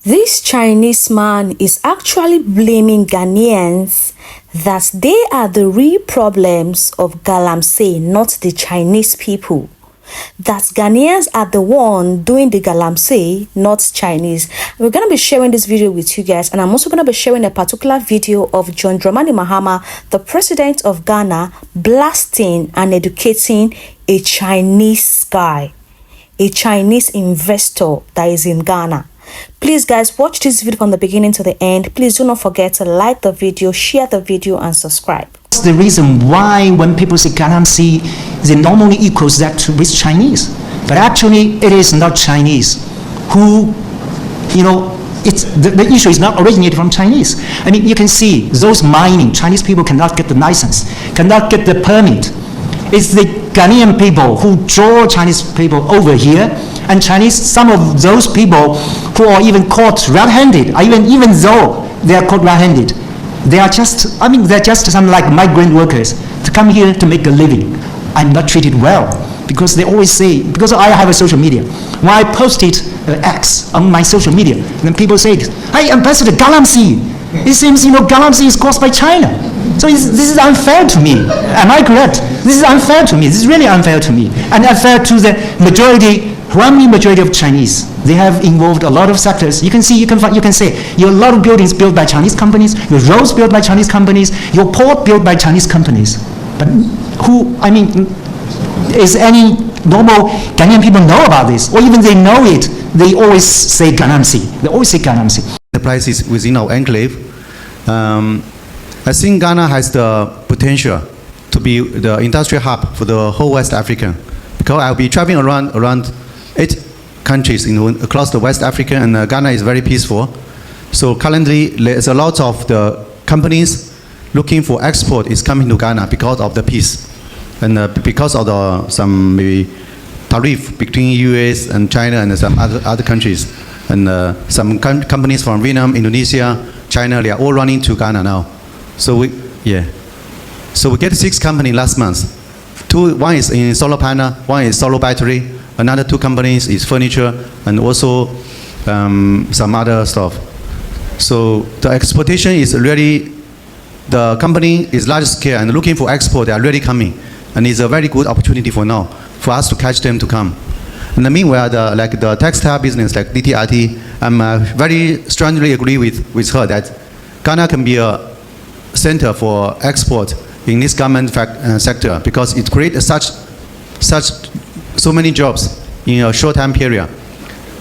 This Chinese man is actually blaming Ghanaians that they are the real problems of Galamsy, not the Chinese people. That Ghanaians are the one doing the Galamsy, not Chinese. We're going to be sharing this video with you guys, and I'm also going to be sharing a particular video of John Dramani Mahama, the president of Ghana, blasting and educating a Chinese guy, a Chinese investor that is in Ghana. Please guys, watch this video from the beginning to the end. Please do not forget to like the video, share the video, and subscribe. That's the reason why when people say Galamsy, they normally equals that with Chinese. But actually, it is not Chinese. The issue is not originated from Chinese. I mean, you can see those mining, Chinese people cannot get the license, cannot get the permit. It's the Ghanaian people who draw Chinese people over here, and some of those people who are even caught red-handed, even though they are caught red-handed, they're just some like migrant workers to come here to make a living. I'm not treated well because they always say, because I have a social media, when I posted X on my social media, then people say, "Hey, Ambassador Galamsy, it seems Galamsy is caused by China. So this is unfair to me. Am I correct? This is unfair to me. This is really unfair to me, and unfair to the majority of Chinese. They have involved a lot of sectors. You can see, you can say, a lot of buildings built by Chinese companies, your roads built by Chinese companies, your port built by Chinese companies. But is any normal Ghanaian people know about this, or even they know it? They always say Galamsy. They always say Galamsy. The prices within our enclave. I think Ghana has the potential to be the industrial hub for the whole West Africa, because I'll be traveling around 8 countries across the West Africa, and Ghana is very peaceful. So currently, there's a lot of the companies looking for export is coming to Ghana because of the peace, and because of some maybe tariff between US and China and some other countries, and some companies from Vietnam, Indonesia, China, they are all running to Ghana now. So we get 6 companies last month. One is in solar panel, one is solar battery, another 2 companies is furniture, and also some other stuff. So the exportation is really, the company is large scale and looking for export. They are really coming, and it's a very good opportunity for us to catch them to come. In the meanwhile, the textile business like DTRT, I'm very strongly agree with her that Ghana can be a center for export in this garment sector, because it creates so many jobs in a short time period.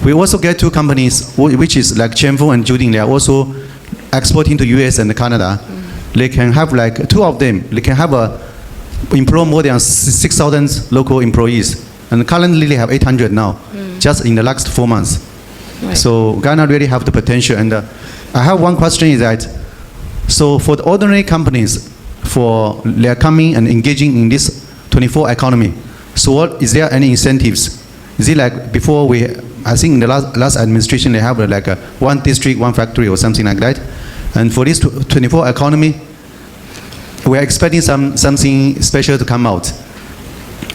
We also get 2 companies, which is like Chenfu and Juding. They are also exporting to US and Canada. They can have 2 of them. They can have employ more than 6,000 local employees, and currently they have 800 now, just in the last 4 months. Right. So Ghana really have the potential. And I have one question is that, so for the ordinary companies, they are coming and engaging in this 24 economy. So is there any incentives? Is it like before I think in the last administration they have like one district, one factory or something like that? And for this 24 economy, we are expecting something special to come out.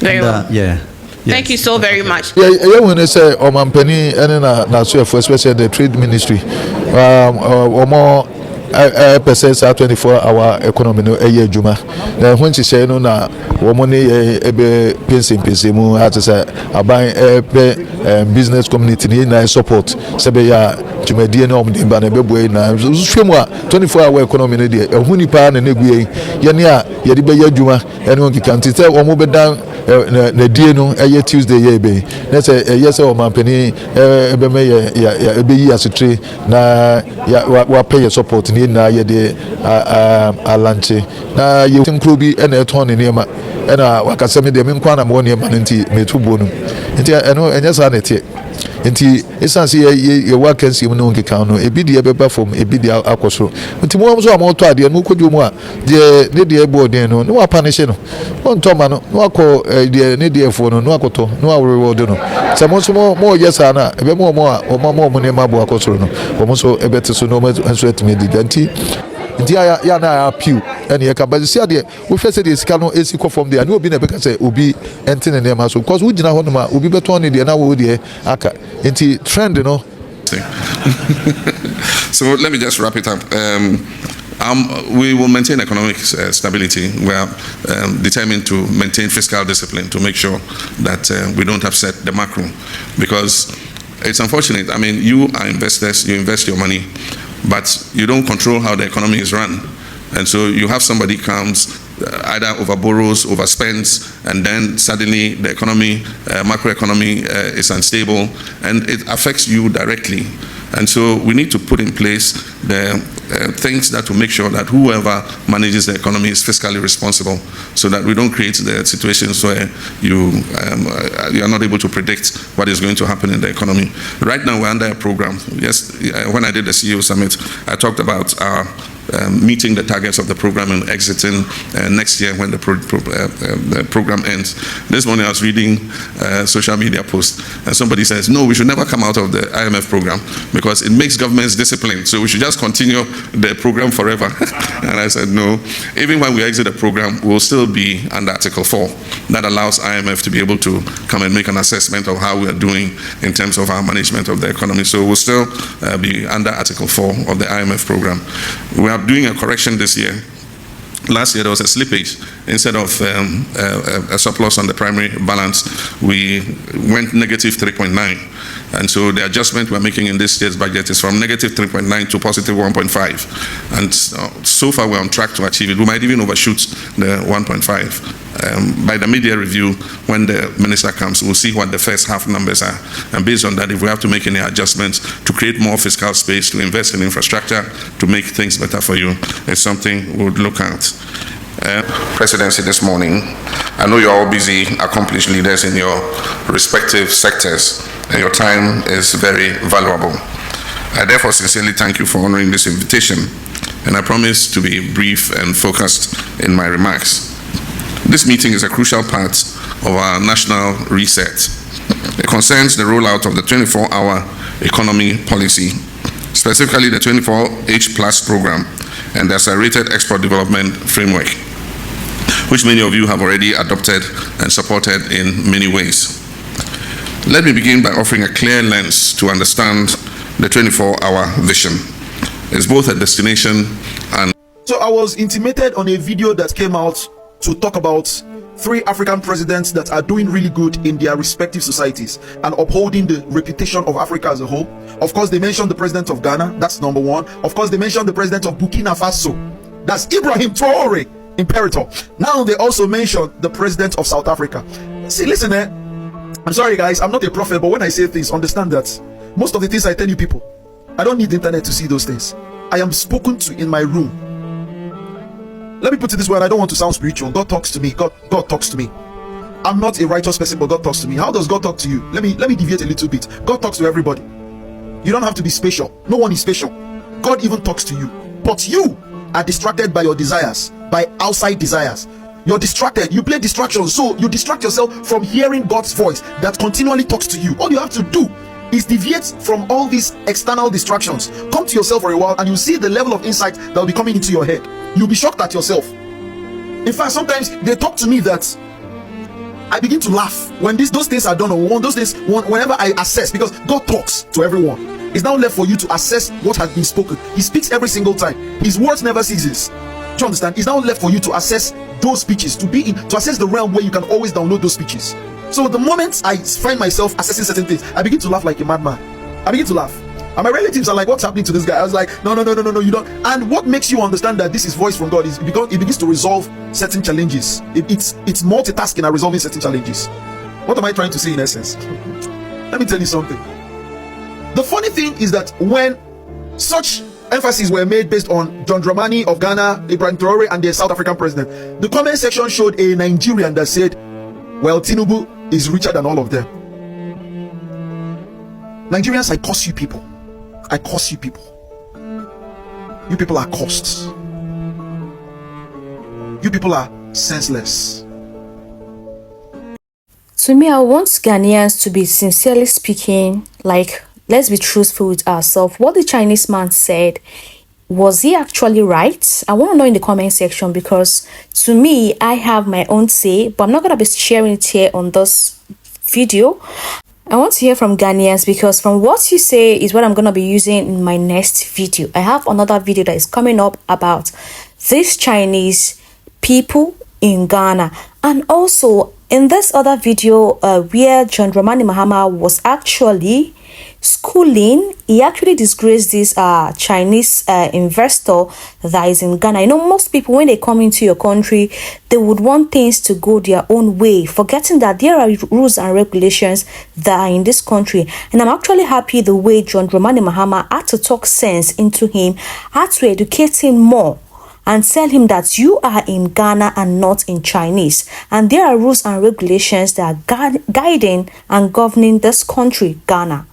Very well. Yeah. Yes. Thank you so very much. Yeah, when they say Omampeni and especially the trade ministry, percent 24-hour economy no eye juma na when she say no na wo mo ne ebe pensin mu ha to say aban business community ni na support sebe ya jumadie na omde ba na bebu na hwemu a 24-hour economy no de ehunu nipa na negue ye ne a ye de be ya juma ene on kikanti say wo mo be dan na die no eye Tuesday ye be na say yes o mampani ebe me ya ebe yi asetre na ya wa pay support ni na ye de alanche na ye tinkro bi ena eton ne nema ena wakaseme de me nkwa na mo nema nti metubo no nti eno enya sa na tie nti esanse ye wakansi mu no nkeka no ebi de beba fom ebi de akosoro nti mo so amoto ade no kodwo mu a de ne de ebo den no no apanish no on toma no no akọ de ne de efo no no akoto no awrewod no se mo so mo yesa na ebe mo ne mabo akosoro no mo so ebete so no so etime di ganti nti ya na appeal ene ye ka bazisia de wo hwese de sika no esi ko from there na obi na beka say obi entene ne ma so because wo gina ho no ma obi beton ne de na wo de aka nti trend no something. So let me just wrap it up. We will maintain economic stability. We are determined to maintain fiscal discipline to make sure that we don't upset the macro, because it's unfortunate. I mean, you are investors, you invest your money, but you don't control how the economy is run. And so you have somebody comes, either overborrows, overspends, and then suddenly the economy, macroeconomy is unstable, and it affects you directly. And so we need to put in place the things that will make sure that whoever manages the economy is fiscally responsible, so that we don't create the situations where you are not able to predict what is going to happen in the economy. Right now we're under a program. Yes, when I did the CEO summit, I talked about our meeting the targets of the program and exiting next year when the program ends. This morning I was reading a social media post, and somebody says, no, we should never come out of the IMF program because it makes governments disciplined, so we should just continue the program forever. And I said, no, even when we exit the program, we'll still be under Article 4. That allows IMF to be able to come and make an assessment of how we are doing in terms of our management of the economy. So we'll still be under Article 4 of the IMF program. We are doing a correction this year. Last year there was a slippage. Instead of a surplus on the primary balance, we went negative 3.9. And so the adjustment we're making in this year's budget is from negative 3.9 to positive 1.5. And so far we're on track to achieve it. We might even overshoot the 1.5. By the mid-year review, when the minister comes, we'll see what the first half numbers are. And based on that, if we have to make any adjustments to create more fiscal space, to invest in infrastructure, to make things better for you, it's something we would look at. Presidency this morning, I know you're all busy, accomplished leaders in your respective sectors, and your time is very valuable. I therefore sincerely thank you for honoring this invitation, and I promise to be brief and focused in my remarks. This meeting is a crucial part of our national reset. It concerns the rollout of the 24-hour economy policy, specifically the 24H Plus program and the accelerated export development framework, which many of you have already adopted and supported in many ways. Let me begin by offering a clear lens to understand the 24-hour vision. It's both a destination and... So I was intimated on a video that came out to talk about 3 African presidents that are doing really good in their respective societies and upholding the reputation of Africa as a whole. Of course, they mentioned the president of Ghana, that's number 1. Of course, they mentioned the president of Burkina Faso, that's Ibrahim Traore, Imperator. Now they also mentioned the president of South Africa. See, listen, I'm sorry guys, I'm not a prophet, but when I say things, understand that most of the things I tell you people, I don't need the internet to see those things. I am spoken to in my room. Let me put it this way, and I don't want to sound spiritual. God talks to me. God talks to me. I'm not a righteous person, but God talks to me. How does God talk to you? Let me deviate a little bit. God talks to everybody. You don't have to be special. No one is special. God even talks to you. But you are distracted by your desires, by outside desires. You're distracted. You play distractions, so you distract yourself from hearing God's voice that continually talks to you. All you have to do is deviate from all these external distractions. Come to yourself for a while and you see the level of insight that will be coming into your head. You'll be shocked at yourself. In fact, sometimes they talk to me that I begin to laugh when those things are done, or whenever I assess, because God talks to everyone. It's now left for you to assess what has been spoken. He speaks every single time. His words never ceases. Do you understand? It's now left for you to assess those speeches, to assess the realm where you can always download those speeches. So the moment I find myself assessing certain things, I begin to laugh like a madman. I begin to laugh. And my relatives are like, what's happening to this guy? I was like, no, you don't. And what makes you understand that this is voice from God is because it begins to resolve certain challenges. It's multitasking and resolving certain challenges. What am I trying to say in essence? Let me tell you something. The funny thing is that when such emphases were made based on John Dramani of Ghana, Ibrahim Traore, and the South African president, the comment section showed a Nigerian that said, well, Tinubu is richer than all of them. Nigerians, I curse you people. I curse you people. You people are cursed. You people are senseless. To me, I want Ghanaians to be sincerely speaking, like, let's be truthful with ourselves. What the Chinese man said, was he actually right? I want to know in the comment section, because to me, I have my own say, but I'm not going to be sharing it here on this video. I want to hear from Ghanaians, because from what you say is what I'm going to be using in my next video. I have another video that is coming up about these Chinese people in Ghana. And also in this other video where John Dramani Mahama was actually schooling, he actually disgraced this Chinese investor that is in Ghana. You know, most people, when they come into your country, they would want things to go their own way, forgetting that there are rules and regulations that are in this country. And I'm actually happy the way John Dramani Mahama had to talk sense into him, had to educate him more, and tell him that you are in Ghana and not in Chinese. And there are rules and regulations that are guiding and governing this country, Ghana.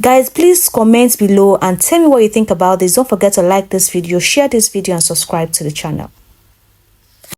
Guys, please comment below and tell me what you think about this. Don't forget to like this video, share this video, and subscribe to the channel.